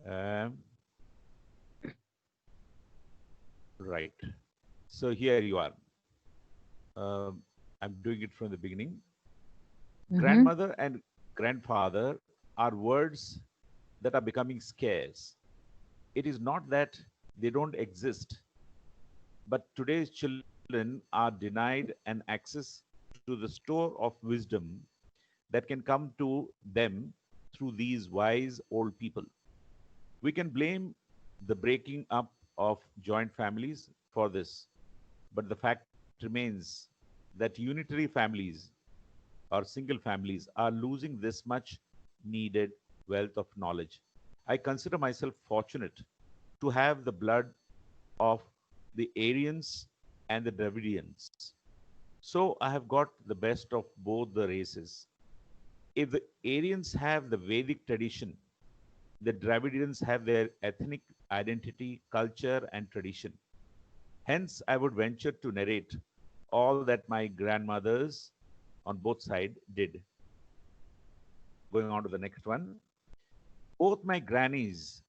Um, right. So here you are. Um, I'm doing it from the beginning. Mm-hmm. Grandmother and grandfather are words that are becoming scarce. It is not that they don't exist, but today's children are denied an access to the store of wisdom that can come to them through these wise old people. We can blame the breaking up of joint families for this, but the fact remains that unitary families or single families are losing this much needed wealth of knowledge. I consider myself fortunate to have the blood of the Aryans and the Dravidians. So I have got the best of both the races. If the Aryans have the Vedic tradition, the Dravidians have their ethnic identity, culture, and tradition. Hence, I would venture to narrate all that my grandmothers on both sides did. Going on to the next one. Both my grannies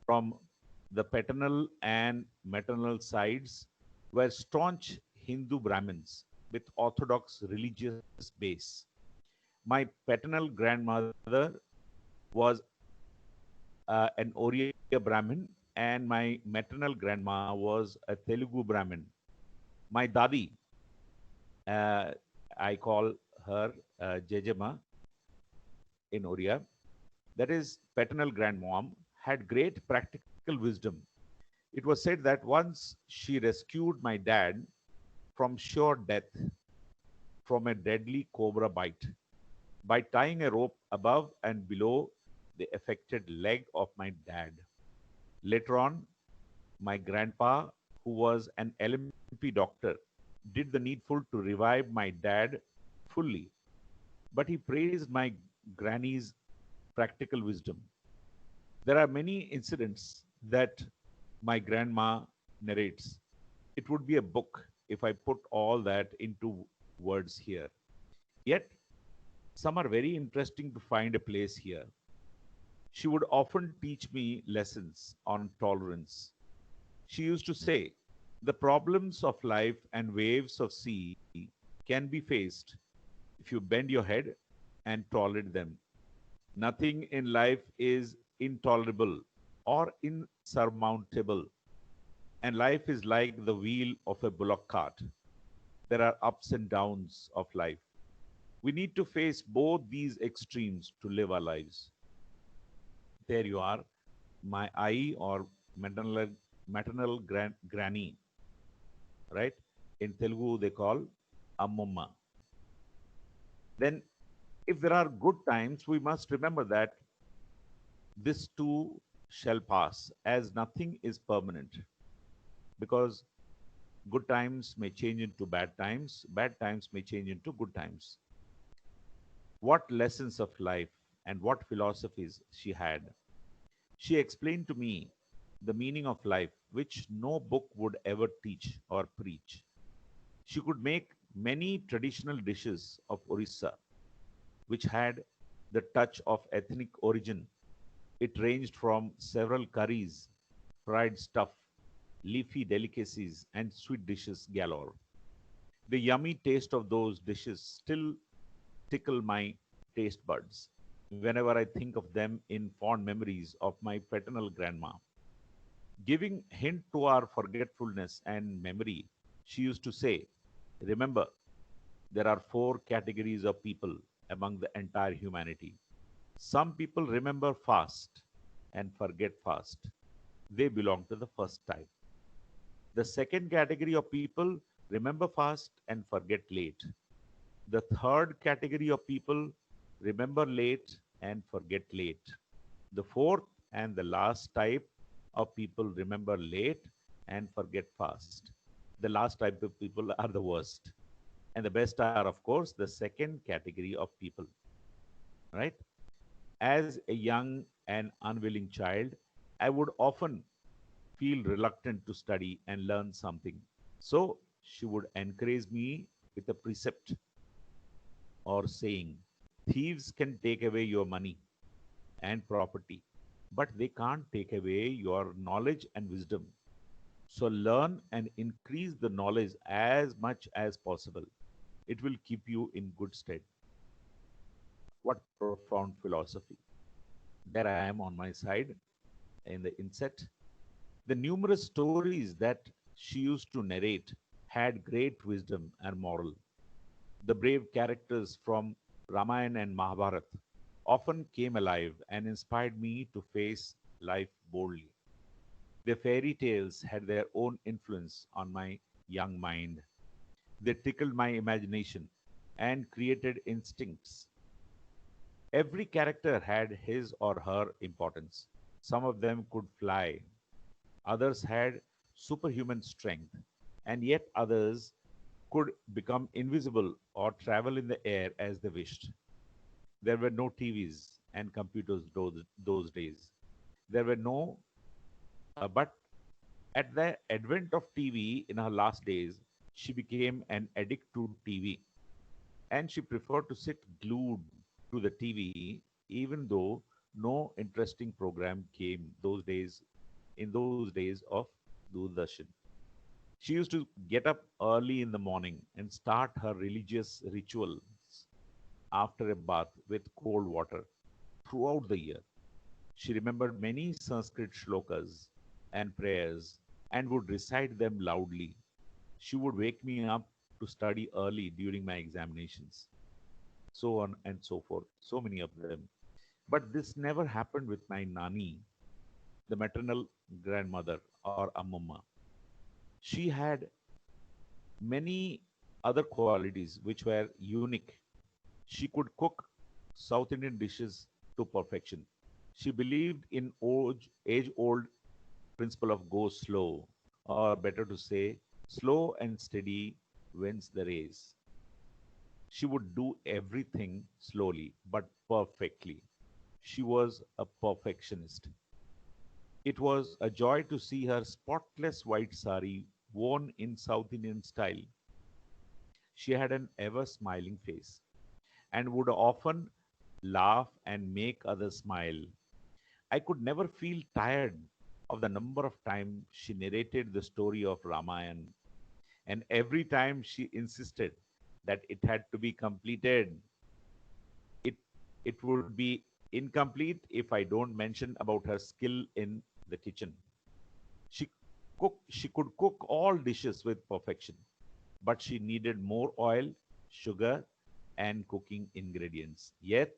from the paternal and maternal sides were staunch Hindu Brahmins with orthodox religious base. My paternal grandmother was an Oriya Brahmin, and my maternal grandma was a Telugu Brahmin. My dadi, uh, I call her Jejama in Oriya, that is paternal grandmom, had great practical wisdom. It was said that once she rescued my dad from sure death from a deadly cobra bite by tying a rope above and below the affected leg of my dad. Later on, my grandpa, who was an LMP doctor, did the needful to revive my dad fully, but he praised my granny's practical wisdom. There are many incidents that my grandma narrates. It would be a book if I put all that into words here. Yet, some are very interesting to find a place here. She would often teach me lessons on tolerance. She used to say, the problems of life and waves of sea can be faced if you bend your head and tolerate them. Nothing in life is intolerable or insurmountable, and life is like the wheel of a bullock cart. There are ups and downs of life. We need to face both these extremes to live our lives. There you are, my I or maternal, granny, right? In Telugu, they call Ammumma. Then, if there are good times, we must remember that this too shall pass, as nothing is permanent, because good times may change into bad times may change into good times. What lessons of life and what philosophies she had. She explained to me the meaning of life, which no book would ever teach or preach. She could make many traditional dishes of Orissa, which had the touch of ethnic origin. It ranged from several curries, fried stuff, leafy delicacies, and sweet dishes galore. The yummy taste of those dishes still tickle my taste buds whenever I think of them in fond memories of my paternal grandma. Giving hint to our forgetfulness and memory, she used to say, remember, there are four categories of people among the entire humanity. Some people remember fast and forget fast. They belong to the first type. The second category of people remember fast and forget late. The third category of people remember late and forget late. The fourth and the last type of people remember late and forget fast. The last type of people are the worst. And the best are, of course, the second category of people, right? As a young and unwilling child, I would often feel reluctant to study and learn something. So she would encourage me with a precept or saying, thieves can take away your money and property, but they can't take away your knowledge and wisdom. So learn and increase the knowledge as much as possible. It will keep you in good stead. What profound philosophy. There I am on my side in the inset. The numerous stories that she used to narrate had great wisdom and moral. The brave characters from Ramayana and Mahabharata often came alive and inspired me to face life boldly. The fairy tales had their own influence on my young mind. They tickled my imagination and created instincts. Every character had his or her importance. Some of them could fly, others had superhuman strength, and yet others could become invisible or travel in the air as they wished. There were no TVs and computers those days. There were no, but at the advent of TV in her last days, she became an addict to TV, and she preferred to sit glued to the TV even though no interesting program came those days in those days of Doordarshan. She used to get up early in the morning and start her religious rituals after a bath with cold water throughout the year. She remembered many Sanskrit shlokas and prayers and would recite them loudly. She would wake me up to study early during my examinations, so on and so forth, so many of them. But this never happened with my Nani, the maternal grandmother or Ammumma. She had many other qualities which were unique. She could cook South Indian dishes to perfection. She believed in age old principle of go slow, or better to say, slow and steady wins the race. She would do everything slowly but perfectly. She was a perfectionist. It was a joy to see her spotless white sari worn in South Indian style. She had an ever smiling face and would often laugh and make others smile. I could never feel tired of the number of times she narrated the story of Ramayana, and every time she insisted that it had to be completed. It it would be incomplete if I don't mention about her skill in the kitchen. She she could cook all dishes with perfection, but she needed more oil, sugar, and cooking ingredients. Yet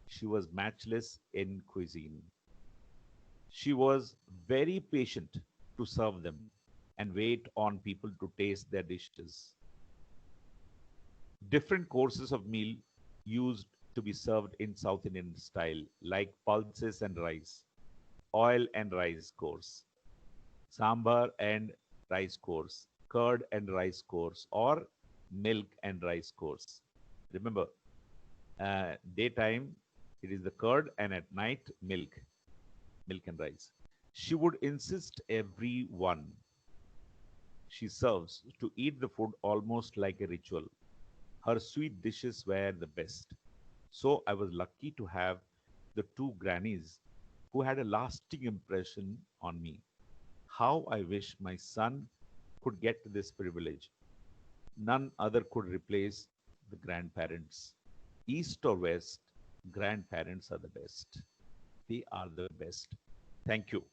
she was matchless in cuisine. She was very patient to serve them and wait on people to taste their dishes. Different courses of meal used to be served in South Indian style, like pulses and rice, oil and rice course, sambar and rice course, curd and rice course, or milk and rice course. Remember, daytime it is the curd, and at night milk and rice. She would insist everyone she serves to eat the food almost like a ritual. Her sweet dishes were the best. So I was lucky to have the two grannies who had a lasting impression on me. How I wish my son could get this privilege. None other could replace the grandparents. East or west, grandparents are the best. They are the best. Thank you.